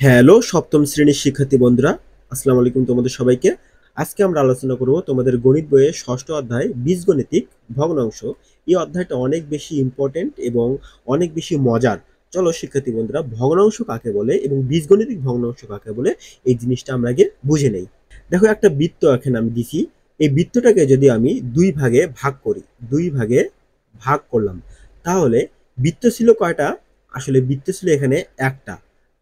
Hello সপ্তম শ্রেণীর শিক্ষার্থী বন্ধুরা, আসসালামু আলাইকুম তোমাদের সবাইকে। আজকে আমরা আলোচনা করব তোমাদের গণিত বইয়ের ষষ্ঠ অধ্যায় বীজগণিতিক ভগ্নাংশ। এই অধ্যায়টা অনেক বেশি ইম্পর্টেন্ট এবং অনেক বেশি মজার। চলো শিক্ষার্থী বন্ধুরা, ভগ্নাংশ কাকে বলে এবং বীজগণিতিক ভগ্নাংশ কাকে বলে এই জিনিসটা আমরা আগে বুঝে নেই। দেখো, একটা বৃত্ত এখানে আমি দিছি। এই বৃত্তটাকে যদি আমি দুই ভাগে ভাগ করি, দুই ভাগে ভাগ করলাম, তাহলে বৃত্ত ছিল কয়টা? আসলে বৃত্ত ছিল এখানে একটা।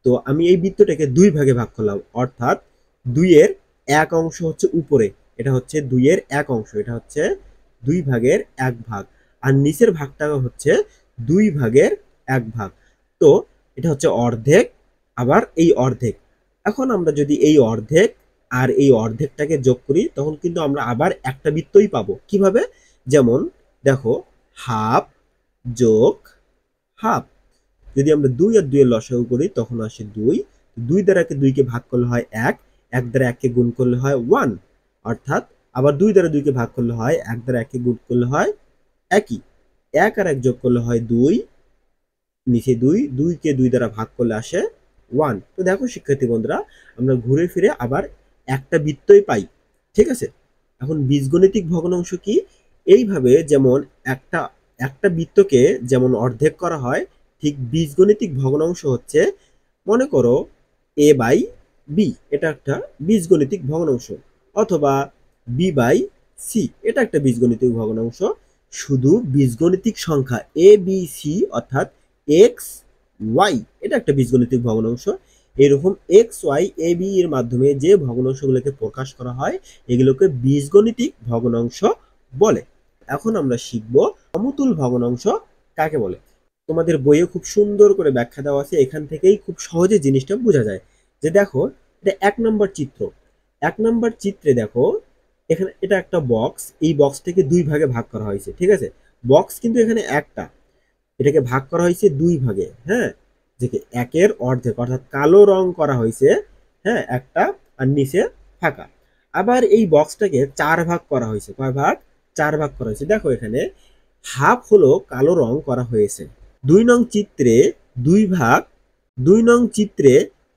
তো আমি এই বৃত্তটাকে দুই ভাগে ভাগ করলাম, অর্থাৎ দুইয়ের এক অংশ হচ্ছে উপরে, এটা হচ্ছে দুইয়ের এক অংশ, এটা হচ্ছে দুই ভাগের এক ভাগ। আর নিচের ভাগটা হচ্ছে দুই ভাগের এক ভাগ। তো এটা হচ্ছে অর্ধেক, আবার এই অর্ধেক। এখন আমরা যদি এই অর্ধেক আর এই অর্ধেকটাকে যোগ করি, তখন কিন্তু আমরা আবার একটা বৃত্তই পাবো। কিভাবে? যেমন দেখো, হাফ যোগ হাফ। যদি আমরা দুই আর দুইয়ের লসাগু করি তখন আসে দুই। দুই দ্বারা দুইকে ভাগ করলে হয় এক, এক দ্বারা এককে গুণ করলে হয় ওয়ান। অর্থাৎ আবার দুই দ্বারা দুইকে ভাগ করলে হয় এক, দ্বারা এককে গুণ করলে হয় একই। এক আর এক যোগ করলে হয় দুই, নিচে দুই, দুইকে দুই দ্বারা ভাগ করলে আসে ওয়ান। তো দেখো শিক্ষার্থী বন্ধুরা, আমরা ঘুরে ফিরে আবার একটা বৃত্তই পাই। ঠিক আছে। এখন বীজগণিতিক ভগ্নাংশ কি? এইভাবে যেমন একটা একটা বৃত্তকে যেমন অর্ধেক করা হয়, ঠিক বীজগণিতিক ভগ্নাংশ হচ্ছে, মনে করো এ বাই বি, এটা একটা বীজগণিতিক ভগ্নাংশ, অথবা বি বাই সি, এটা একটা বীজগণিতিক ভগ্নাংশ। শুধু বীজগণিতিক সংখ্যা এ বি সি, অর্থাৎ এক্স ওয়াই, এটা একটা বীজগণিতিক ভগ্নাংশ। এরকম এক্স ওয়াই এ বি এর মাধ্যমে যে ভগ্নাংশগুলোকে প্রকাশ করা হয়, এগুলোকে বীজগণিতিক ভগ্নাংশ বলে। এখন আমরা শিখব সমতুল ভগ্নাংশ কাকে বলে। তোমাদের বইয়ে খুব সুন্দর করে ব্যাখ্যা দেওয়া আছে, এখান থেকেই খুব সহজে জিনিসটা বোঝা যায়। যে দেখো, এটা এক নম্বর চিত্র। এক নম্বর চিত্রে দেখো, এখানে এটা একটা বক্স, এই বক্সটাকে দুই ভাগে ভাগ করা হয়েছে। ঠিক আছে। বক্স কিন্তু এখানে একটা, এটাকে ভাগ করা হয়েছে দুই ভাগে। হ্যাঁ, যে একের অর্ধেক, অর্থাৎ কালো রং করা হয়েছে। হ্যাঁ, একটা, আর নিচে ফাঁকা। আবার এই বক্সটাকে চার ভাগ করা হয়েছে। কয় ভাগ? চার ভাগ করা হয়েছে। দেখো এখানে হাফ হলো কালো রং করা হয়েছে। দুই নং চিত্রে দুই ভাগ, দুই নং চিত্রে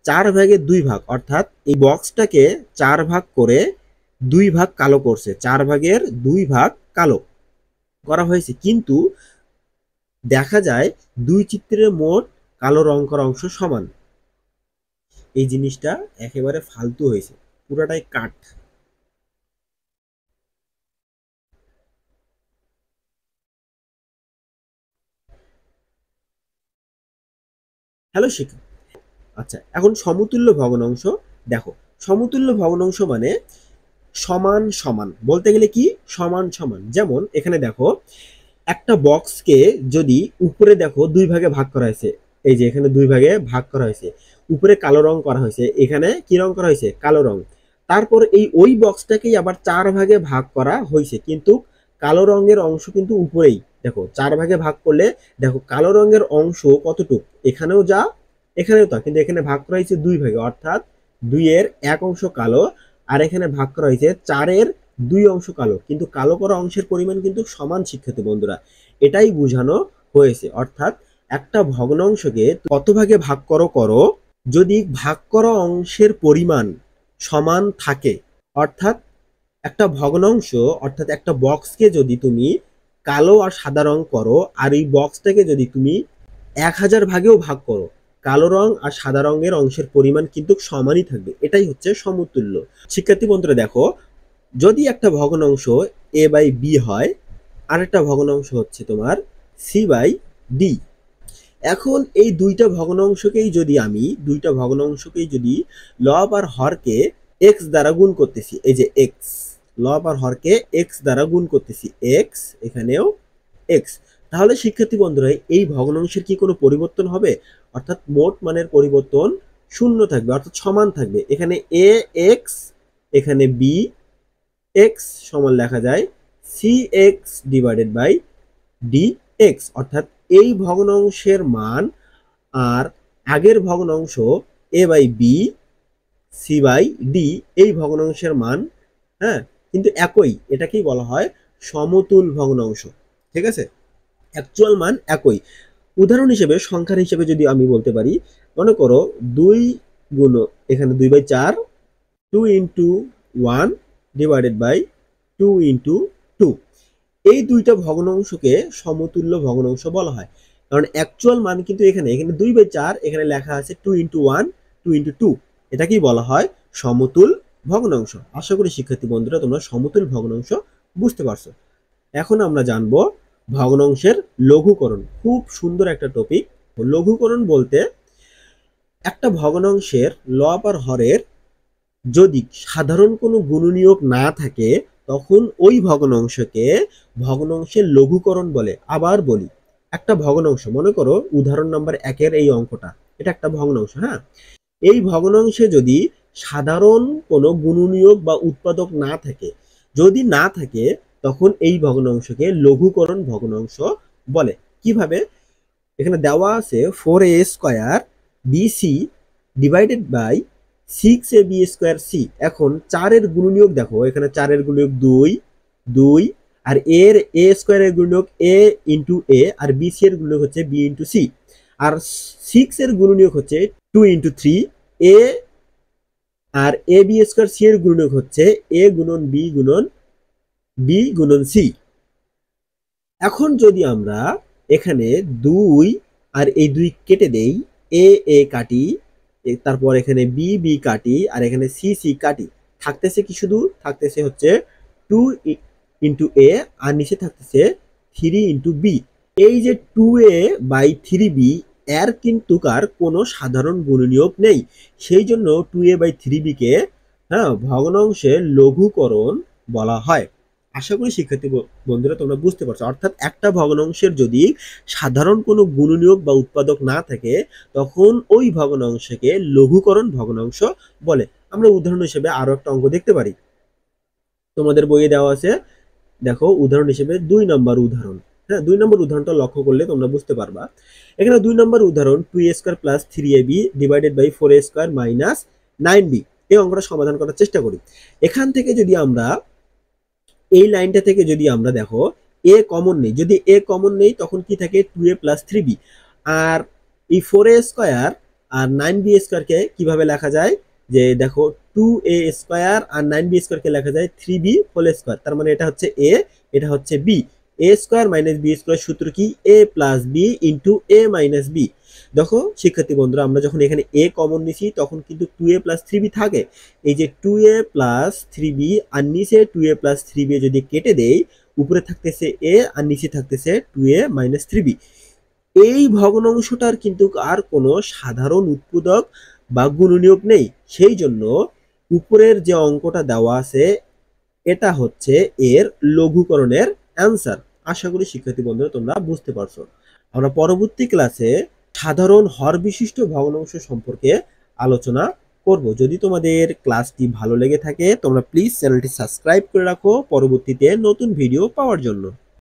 চার ভাগের দুই ভাগ, অর্থাৎ এই বক্সটাকে চার ভাগ করে দুই ভাগ কালো করছে, চার ভাগের দুই ভাগ কালো করা হয়েছে। কিন্তু দেখা যায় দুই চিত্রের মোট কালো রং করা অংশ সমান। এই জিনিসটা একেবারে ফালতু হয়েছে, পুরাটাই কাট। হ্যালো শিখা। আচ্ছা, এখন সমতুল্য ভগ্নাংশ দেখো। সমতুল্য ভগ্নাংশ মানে সমান সমান, বলতে গেলে কি সমান সমান। যেমন এখানে দেখো, একটা বক্সকে যদি উপরে দেখো দুই ভাগে ভাগ করা হয়েছে, এই যে এখানে দুই ভাগে ভাগ করা হয়েছে, উপরে কালো রং করা হয়েছে, এখানে কি রং করা হয়েছে? কালো রং। তারপর এই ওই বক্সটাকেই আবার চার ভাগে ভাগ করা হয়েছে, কিন্তু কালো রঙের অংশ কিন্তু উপরেই। দেখো চার ভাগে ভাগ করলে দেখো কালো রঙের অংশ কতটুক, এখানেও যা এখানেও তা, কিন্তু এখানে ভাগ করা হয়েছে দুই ভাগে, অর্থাৎ দুইয়ের এক অংশ কালো, আর এখানে ভাগ করা হয়েছে চারের দুই অংশ কালো, কিন্তু কালো করা অংশের পরিমাণ কিন্তু সমান। শিক্ষার্থী বন্ধুরা, এটাই বোঝানো হয়েছে। অর্থাৎ একটা ভগ্নাংশকে কত ভাগে ভাগ করো করো, যদি ভাগ করা অংশের পরিমাণ সমান থাকে, অর্থাৎ একটা ভগ্নাংশ, অর্থাৎ একটা বক্সকে যদি তুমি কালো আর সাদা রং করো, আর এই বক্সটাকে যদি তুমি 1000 ভাগেও ভাগ করো, কালো রং আর সাদা রঙের অংশের পরিমাণ কিন্তু সমানই থাকবে। এটাই হচ্ছে সমতুল্য। শিক্ষার্থী বন্ধুরা দেখো, যদি একটা ভগ্নাংশ এ বাই বি হয়, আর একটা ভগ্নাংশ হচ্ছে তোমার সি বাই ডি। এখন এই দুইটা ভগ্নাংশকেই যদি লব আর হরকে এক্স দ্বারা গুণ করতেছি, এই যে এক্স, লব আর হরকে এক্স দ্বারা গুণ করতেছি, এক্স, এখানেও এক্স, তাহলে শিক্ষার্থী বন্ধুরা এই ভগ্নাংশের কি কোনো পরিবর্তন হবে? অর্থাৎ মোট মানের পরিবর্তন শূন্য থাকবে, অর্থাৎ সমান থাকবে। এখানে এ এক্স, এখানে বি এক্স সমান লেখা যায় C X divided by D X. অর্থাৎ এই ভগ্নাংশের মান আর আগের ভগ্নাংশ A by B C by D, এই ভগ্নাংশের মান, হ্যাঁ, কিন্তু একই। এটাকেই বলা হয় সমতুল ভগ্নাংশ। ঠিক আছে, অ্যাকচুয়াল মান একই। উদাহরণ হিসেবে, সংখ্যার হিসেবে যদি আমি বলতে পারি, মনে করো দুই গুণ এখানে 2/4, 2 ইন্টু 1 ডিভাইডেড বাই 2 ইন্টু 2। এই দুইটা ভগ্নাংশকে সমতুল্য ভগ্নাংশ বলা হয়, কারণ অ্যাকচুয়াল মান কিন্তু এখানে 2/4, এখানে লেখা আছে 2 ইন্টু 1, 2 ইন্টু 2। এটাকেই বলা হয় সমতুল ভগ্নাংশ। আশা করি শিক্ষার্থী বন্ধুরা তোমরা সমতুল ভগ্নাংশ বুঝতে পারছো। এখন আমরা জানবো ভগ্নাংশের লঘুকরণ। খুব সুন্দর একটা টপিক। লঘুকরণ বলতে একটা ভগ্নাংশের লব আর হরের যদি সাধারণ কোনো গুণনীয়ক না থাকে তখন ওই ভগ্নাংশকে ভগ্নাংশের লঘুকরণ বলে। আবার বলি, একটা ভগ্নাংশ, মনে করো উদাহরণ নাম্বার 1-এর এই অঙ্কটা, এটা একটা ভগ্নাংশ। হ্যাঁ, এই ভগ্নাংশে যদি সাধারণ কোনো গুণনীয়ক বা উৎপাদক না থাকে, যদি না থাকে তখন এই ভগ্নাংশকে লঘুকরণ ভগ্নাংশ বলে। কিভাবে? এখানে দেওয়া আছে 4a² bc divided by 6ab² c। এখন 4 এর গুণনীয়ক দেখো, এখানে 4 এর গুণনীয়ক 2 2, আর এর a² এর গুণনীয়ক a ইন্টু a, আর bc এর গুণনীয়ক হচ্ছে b ইন্টু c, আর 6 এর গুণনীয়ক হচ্ছে 2 into 3 a, R ab² c এর গুণনীয়ক হচ্ছে a গুণন b গুণন b গুণন c। এখন যদি আমরা এখানে 2 আর এই 2 কেটে দেই, a কাটি, তারপর এখানে b কাটি, আর এখানে c কাটি, থাকতেছে কি? শুধু থাকতেছে হচ্ছে 2 ইন্টু a, আর নিচে থাকতেছে 3 ইন্টু b। এই যে 2a/3b এর কিন্তু কার কোনো সাধারণ গুণনীয়ক নেই, সেই জন্য 2a/3b কে ভগ্নাংশের লঘুকরণ বলা হয়। আশা করি শিক্ষার্থী বন্ধুরা তোমরা বুঝতে পারছো। অর্থাৎ একটা ভগ্নাংশের যদি সাধারণ কোনো গুণনীয়ক বা উৎপাদক না থাকে তখন ওই ভগ্নাংশকে লঘুকরণ ভগ্নাংশ বলে। আমরা উদাহরণ হিসেবে আরো একটা অঙ্ক দেখতে পারি, তোমাদের বইয়ে দেওয়া আছে। দেখো উদাহরণ হিসেবে 2 নম্বর উদাহরণ। হ্যাঁ, 2 নম্বর উদাহরণটা লক্ষ্য করলে তোমরা বুঝতে পারবা। এখানে 2 নম্বর উদাহরণ 2a² plus 3ab divided by 4a² minus 9b। এই অঙ্কটা সমাধান করার চেষ্টা করি। এখান থেকে যদি আমরা এই লাইনটা থেকে যদি আমরা দেখো a কমন নেই, যদি a কমন নেই তখন কি থাকে? 2a plus 3b। আর এই 4a² আর 9b² কে কিভাবে লেখা যায়? যে দেখো 2a² আর 9b² কে লেখা যায় 3b²। তার মানে এটা হচ্ছে a, এটা হচ্ছে b। a² মাইনাস b² সূত্র কি? a plus b into a minus b। দেখো শিক্ষার্থী বন্ধুরা, আমরা যখন এখানে a কমন নিছি তখন কিন্তু 2a প্লাস 3b থাকে। এই যে 2a প্লাস 3b আর নিচে 2a প্লাস 3b যদি কেটে দেই, উপরে থাকতেছে a আর নিচে থাকতেছে 2a মাইনাস 3b। এই ভগ্নাংশটার কিন্তু আর কোনো সাধারণ উৎপাদক বা গুণনীয়ক নেই, সেই জন্য উপরের যে অঙ্কটা দেওয়া আছে এটা হচ্ছে এর লঘুকরণের অ্যান্সার। আশা করি শিক্ষার্থী বন্ধুরা তোমরা বুঝতে পারছো। আমরা পরবর্তী ক্লাসে সাধারণ হর বিশিষ্ট ভগ্নাংশ সম্পর্কে আলোচনা করব। যদি তোমাদের ক্লাসটি ভালো লেগে থাকে তোমরা প্লিজ চ্যানেলটি সাবস্ক্রাইব করে রাখো পরবর্তীতে নতুন ভিডিও পাওয়ার জন্য।